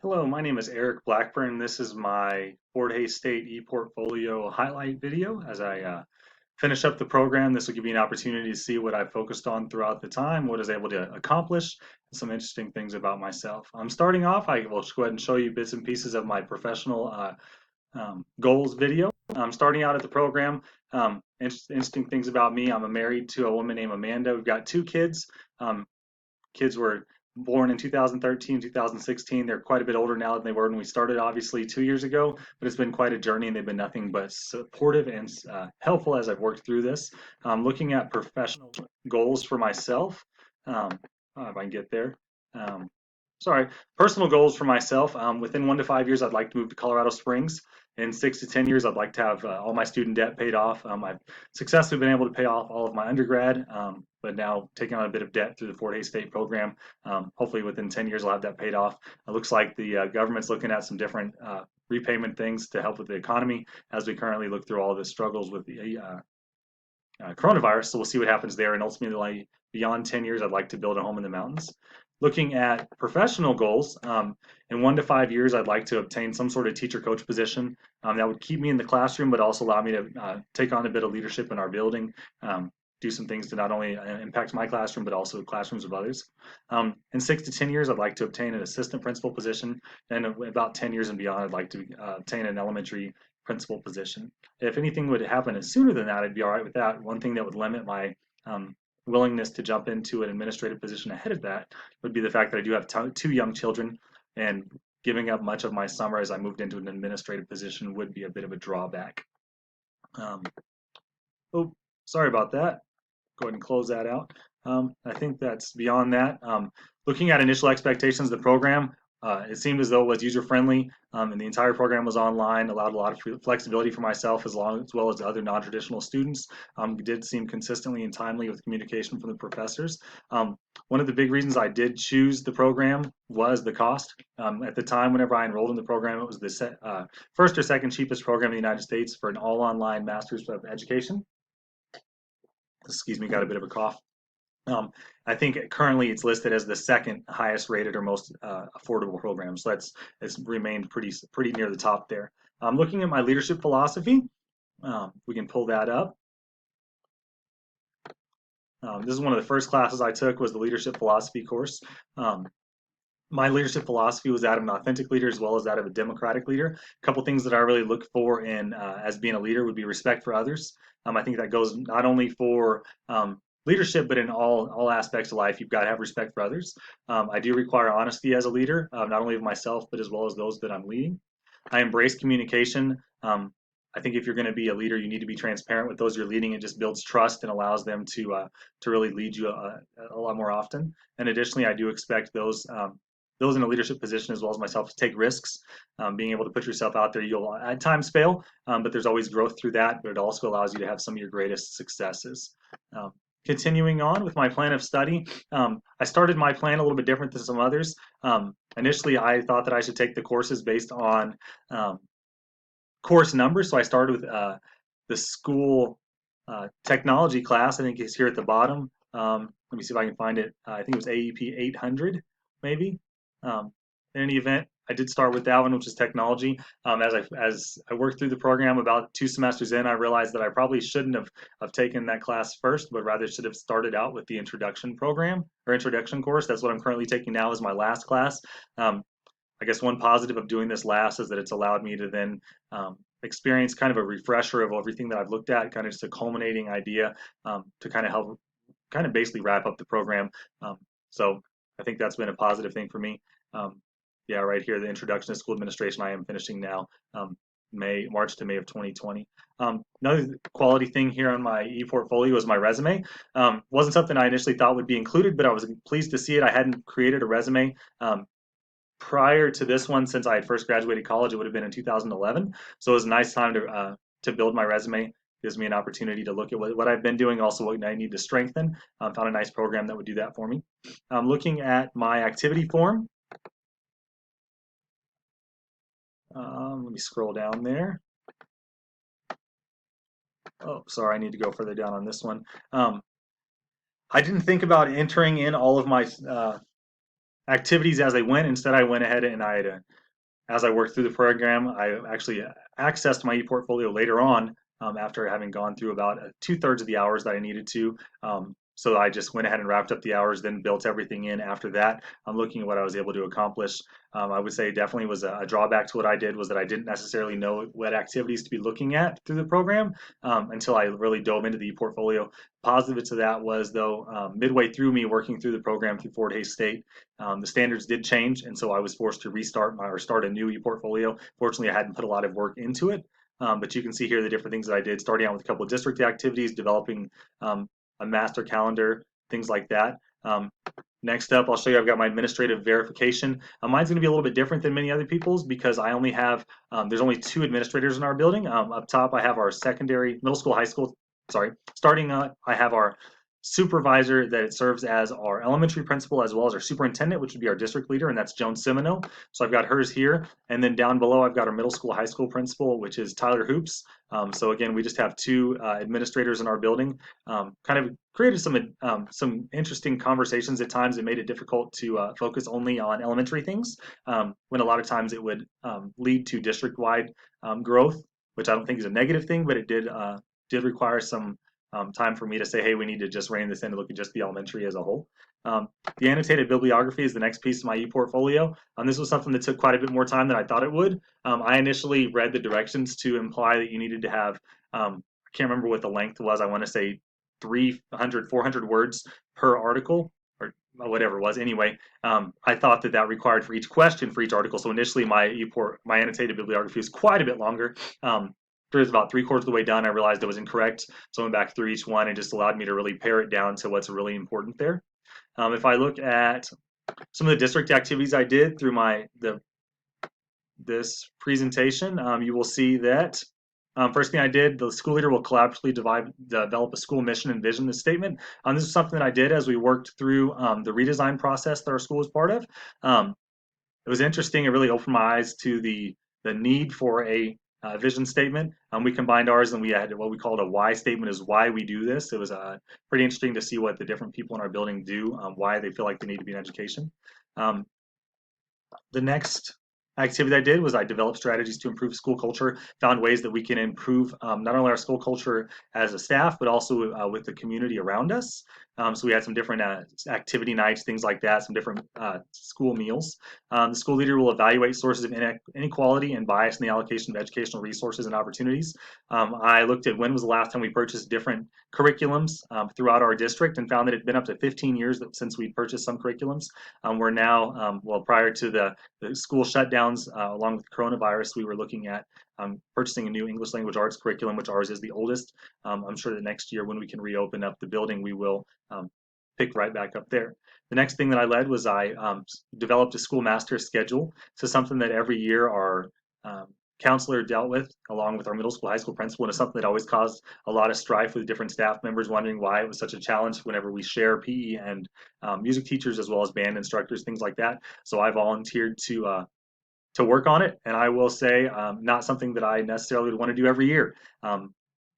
Hello, my name is Eric Blackburn. This is my Fort Hays State ePortfolio highlight video. As I finish up the program, this will give you an opportunity to see what I focused on throughout the time, what I was able to accomplish, and some interesting things about myself. Starting off, I will go ahead and show you bits and pieces of my professional goals video. Starting out at the program, interesting things about me. I'm married to a woman named Amanda. We've got two kids. Um, Kids were born in 2013, 2016. They're quite a bit older now than they were when we started, obviously 2 years ago, but it's been quite a journey and they've been nothing but supportive and helpful as I've worked through this. Looking at professional goals for myself, if I can get there. Um, Sorry, personal goals for myself. Within 1 to 5 years, I'd like to move to Colorado Springs. In 6 to 10 years, I'd like to have all my student debt paid off. I've successfully been able to pay off all of my undergrad, but now taking on a bit of debt through the Fort Hays State program. Hopefully, within 10 years, I'll have that paid off. It looks like the government's looking at some different repayment things to help with the economy as we currently look through all the struggles with the coronavirus. So we'll see what happens there. And ultimately, beyond 10 years, I'd like to build a home in the mountains. Looking at professional goals, in 1 to 5 years, I'd like to obtain some sort of teacher coach position that would keep me in the classroom, but also allow me to take on a bit of leadership in our building, do some things to not only impact my classroom, but also classrooms of others. In 6 to 10 years, I'd like to obtain an assistant principal position. And in about 10 years and beyond, I'd like to obtain an elementary principal position. If anything would happen sooner than that, I'd be all right with that. One thing that would limit my willingness to jump into an administrative position ahead of that would be the fact that I do have two young children, and giving up much of my summer as I moved into an administrative position would be a bit of a drawback. Um, oh, sorry about that. Go ahead and close that out. I think that's beyond that. Looking at initial expectations of the program, it seemed as though it was user-friendly, and the entire program was online, allowed a lot of flexibility for myself as well as other non-traditional students. It did seem consistently and timely with communication from the professors. One of the big reasons I did choose the program was the cost. At the time, whenever I enrolled in the program, it was the first or second cheapest program in the United States for an all-online Master's of Education. Excuse me, got a bit of a cough. I think currently it's listed as the second highest rated or most affordable program. So it's remained pretty near the top there. Looking at my leadership philosophy, we can pull that up. This is one of the first classes I took, was the leadership philosophy course. My leadership philosophy was that of an authentic leader as well as that of a democratic leader. A couple things that I really look for in as being a leader would be respect for others. I think that goes not only for leadership, but in all aspects of life. You've got to have respect for others. I do require honesty as a leader, not only of myself, but as well as those that I'm leading. I embrace communication. I think if you're going to be a leader, you need to be transparent with those you're leading. It just builds trust and allows them to really lead you a lot more often. And additionally, I do expect those in a leadership position as well as myself to take risks. Being able to put yourself out there, you'll at times fail, but there's always growth through that. But it also allows you to have some of your greatest successes. Continuing on with my plan of study, I started my plan a little bit different than some others. Initially, I thought that I should take the courses based on course numbers. So I started with the school technology class. I think it's here at the bottom. Let me see if I can find it. I think it was AEP 800, maybe. In any event, I did start with that one, which is technology. As I worked through the program, about 2 semesters in, I realized that I probably shouldn't have taken that class first, but rather should have started out with the introduction program or introduction course. That's what I'm currently taking now as my last class. I guess one positive of doing this last is that it's allowed me to then experience kind of a refresher of everything that I've looked at, kind of just a culminating idea to kind of help kind of basically wrap up the program. So I think that's been a positive thing for me. Yeah, right here, the introduction to school administration, I am finishing now, March to May of 2020. Another quality thing here on my ePortfolio is my resume. Wasn't something I initially thought would be included, but I was pleased to see it. I hadn't created a resume prior to this one since I had first graduated college. It would have been in 2011. So it was a nice time to build my resume. Gives me an opportunity to look at what I've been doing, also what I need to strengthen. Found a nice program that would do that for me. Looking at my activity form. Let me scroll down there. Oh, sorry, I need to go further down on this one. I didn't think about entering in all of my activities as they went. Instead, I went ahead and as I worked through the program, I actually accessed my ePortfolio later on after having gone through about two-thirds of the hours that I needed to. So I just went ahead and wrapped up the hours, then built everything in after that. I'm looking at what I was able to accomplish. I would say definitely was a drawback to what I did was that I didn't necessarily know what activities to be looking at through the program until I really dove into the ePortfolio. Positive to that was though, midway through me working through the program through Fort Hays State, the standards did change, and so I was forced to restart or start a new ePortfolio. Fortunately, I hadn't put a lot of work into it, but you can see here the different things that I did, starting out with a couple of district activities, developing a master calendar, things like that. Next up, I'll show you I've got my administrative verification. Mine's going to be a little bit different than many other people's because I only have, there's only two administrators in our building. Up top, I have our secondary, middle school, high school, sorry, starting, I have our supervisor that it serves as our elementary principal as well as our superintendent, which would be our district leader, and that's Joan Semino. So I've got hers here. And then down below, I've got our middle school, high school principal, which is Tyler Hoops. So again, we just have two administrators in our building. Kind of created some interesting conversations at times. It made it difficult to focus only on elementary things when a lot of times it would lead to district-wide growth, which I don't think is a negative thing, but it did require some time for me to say, hey, we need to just rein this in and look at just the elementary as a whole. The annotated bibliography is the next piece of my ePortfolio. This was something that took quite a bit more time than I thought it would. I initially read the directions to imply that you needed to have, I can't remember what the length was, I want to say 300, 400 words per article, or whatever it was. Anyway, I thought that that required for each question for each article. So initially my annotated bibliography was quite a bit longer. It was about three-quarters of the way done, I realized it was incorrect. So I went back through each one and just allowed me to really pare it down to what's really important there. If I look at some of the district activities I did through this presentation, you will see that first thing I did, the school leader will collaboratively develop a school mission and vision statement. This is something that I did as we worked through the redesign process that our school was part of. It was interesting. It really opened my eyes to the need for a vision statement. We combined ours and we had what we called a why statement, is why we do this. It was pretty interesting to see what the different people in our building do, why they feel like they need to be in education. The next activity I did was I developed strategies to improve school culture, found ways that we can improve not only our school culture as a staff, but also with the community around us. So we had some different activity nights, things like that, some different school meals. The school leader will evaluate sources of inequality and bias in the allocation of educational resources and opportunities. I looked at when was the last time we purchased different curriculums throughout our district and found that it'd been up to 15 years since we purchased some curriculums. We're now, well, prior to the school shutdowns, along with coronavirus, we were looking at purchasing a new English language arts curriculum, which ours is the oldest. I'm sure that next year when we can reopen up the building, we will pick right back up there. The next thing that I led was I developed a school master schedule. So something that every year our counselor dealt with along with our middle school, high school principal, and it's something that always caused a lot of strife with different staff members, wondering why it was such a challenge whenever we share PE and music teachers as well as band instructors, things like that. So I volunteered to work on it, and I will say not something that I necessarily would want to do every year.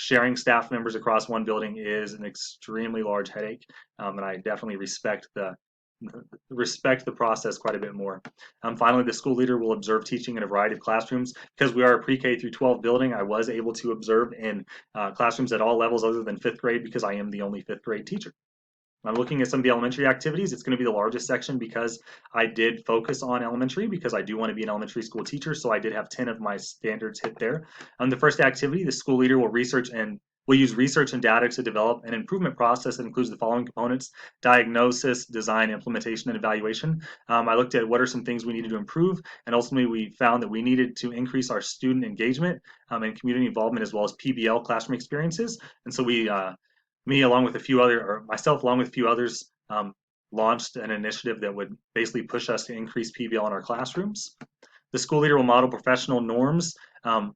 Sharing staff members across one building is an extremely large headache, and I definitely respect the process quite a bit more. Finally, the school leader will observe teaching in a variety of classrooms. Because we are a pre-K through 12 building, I was able to observe in classrooms at all levels other than fifth grade because I am the only fifth grade teacher. I'm looking at some of the elementary activities. It's going to be the largest section because I did focus on elementary because I do want to be an elementary school teacher. So I did have 10 of my standards hit there. The first activity, the school leader will use research and data to develop an improvement process that includes the following components: diagnosis, design, implementation, and evaluation. I looked at what are some things we needed to improve, and ultimately we found that we needed to increase our student engagement and community involvement as well as PBL classroom experiences. And so myself along with a few others, launched an initiative that would basically push us to increase PBL in our classrooms. The school leader will model professional norms. A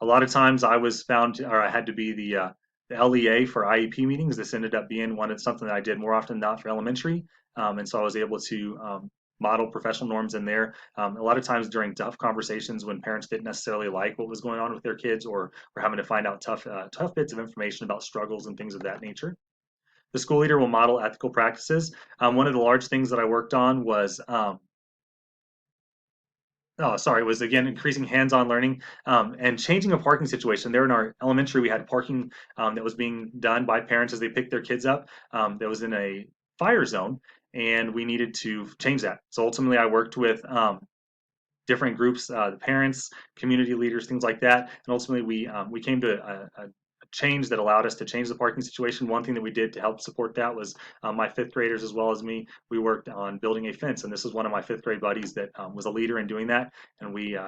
lot of times I had to be the LEA for IEP meetings. This ended up being something that I did more often than not for elementary. And so I was able to model professional norms in there. A lot of times during tough conversations when parents didn't necessarily like what was going on with their kids or were having to find out tough bits of information about struggles and things of that nature. The school leader will model ethical practices. One of the large things that I worked on was was again increasing hands-on learning and changing a parking situation. There in our elementary, we had parking that was being done by parents as they picked their kids up. That was in a fire zone, and we needed to change that. So ultimately, I worked with different groups, the parents, community leaders, things like that, and ultimately we came to a change that allowed us to change the parking situation. One thing that we did to help support that was my fifth graders as well as me. We worked on building a fence, and this is one of my fifth grade buddies that was a leader in doing that, and we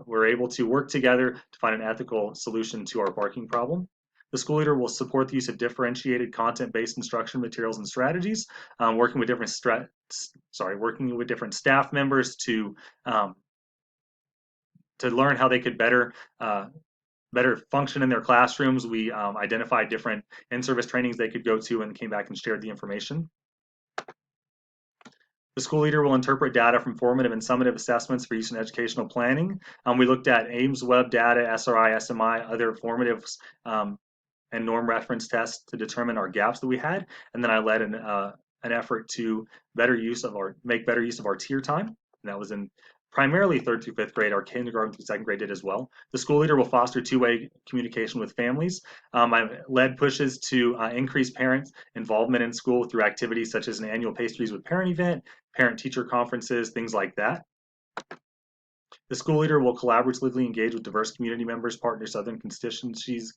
were able to work together to find an ethical solution to our parking problem. The school leader will support the use of differentiated content-based instruction materials and strategies, working with different staff members um, to learn how they could better function in their classrooms. We identified different in-service trainings they could go to and came back and shared the information. The school leader will interpret data from formative and summative assessments for use in educational planning. We looked at Ames Web data, SRI, SMI, other formatives, and norm reference tests to determine our gaps that we had. And then I led an effort to make better use of our tier time. And that was in primarily third through fifth grade. Our kindergarten through second grade did as well. The school leader will foster two-way communication with families. I led pushes to increase parents' involvement in school through activities such as an annual pastries with parent event, parent-teacher conferences, things like that. The school leader will collaboratively engage with diverse community members, partners, other constituencies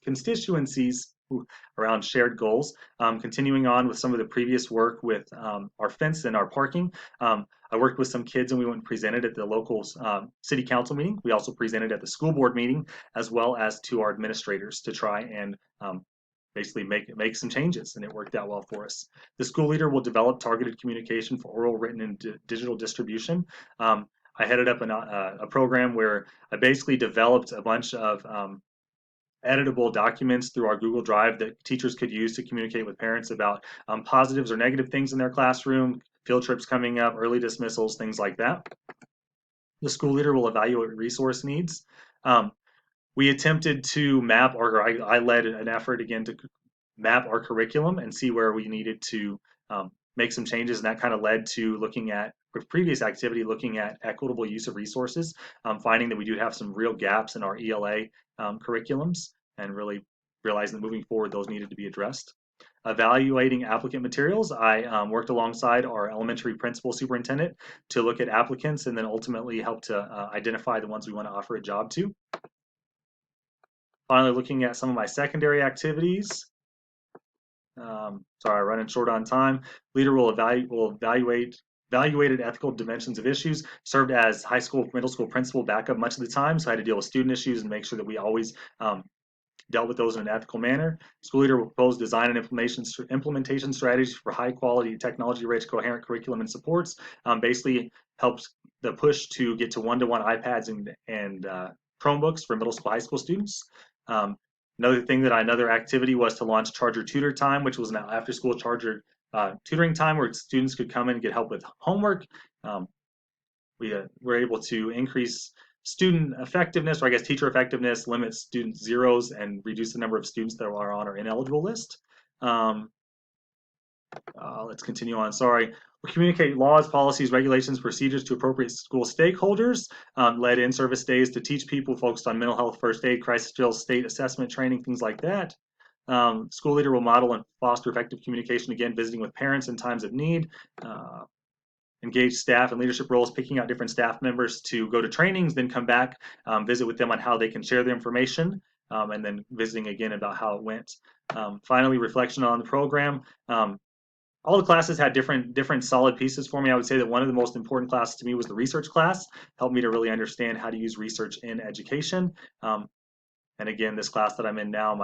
around shared goals. Continuing on with some of the previous work with our fence and our parking, I worked with some kids and we went and presented at the local city council meeting. We also presented at the school board meeting as well as to our administrators to try and basically make some changes, and it worked out well for us. The school leader will develop targeted communication for oral, written, and digital distribution. I headed up a program where I basically developed a bunch of editable documents through our Google Drive that teachers could use to communicate with parents about positives or negative things in their classroom, field trips coming up, early dismissals, things like that. The school leader will evaluate resource needs. We attempted to map, or I led an effort again to map our curriculum and see where we needed to make some changes, and that kind of led to looking at, with previous activity, looking at equitable use of resources, finding that we do have some real gaps in our ELA curriculums, and really realizing that moving forward those needed to be addressed. Evaluating applicant materials, I worked alongside our elementary principal superintendent to look at applicants and then ultimately help to identify the ones we want to offer a job to. Finally, looking at some of my secondary activities. Sorry, running short on time. Leader will evaluated ethical dimensions of issues, served as high school, middle school principal backup much of the time, so I had to deal with student issues and make sure that we always dealt with those in an ethical manner. School leader will propose design and implementation strategies for high quality, technology-rich, coherent curriculum and supports. Basically helps the push to get to one-to-one iPads and Chromebooks for middle school, high school students. Another activity was to launch Charger Tutor Time, which was an after-school Charger tutoring time where students could come in and get help with homework. We were able to increase student effectiveness, or I guess teacher effectiveness, limit student zeros, and reduce the number of students that are on our ineligible list. Let's continue on. Sorry. We communicate laws, policies, regulations, procedures to appropriate school stakeholders. Led in-service days to teach people, focused on mental health, first aid, crisis drills, state assessment training, things like that. School leader will model and foster effective communication, again, visiting with parents in times of need. Engage staff in leadership roles, picking out different staff members to go to trainings, then come back, visit with them on how they can share their information, and then visiting again about how it went. Finally, reflection on the program. All the classes had different solid pieces for me. I would say that one of the most important classes to me was the research class. Helped me to really understand how to use research in education. And again, this class that I'm in now,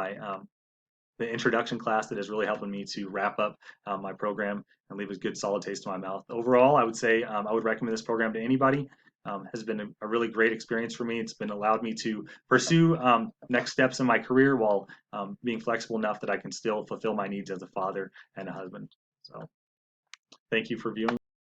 the introduction class, that is really helping me to wrap up my program and leave a good solid taste in my mouth. Overall, I would say I would recommend this program to anybody. Has been a really great experience for me. It's been allowed me to pursue next steps in my career while being flexible enough that I can still fulfill my needs as a father and a husband. So thank you for viewing.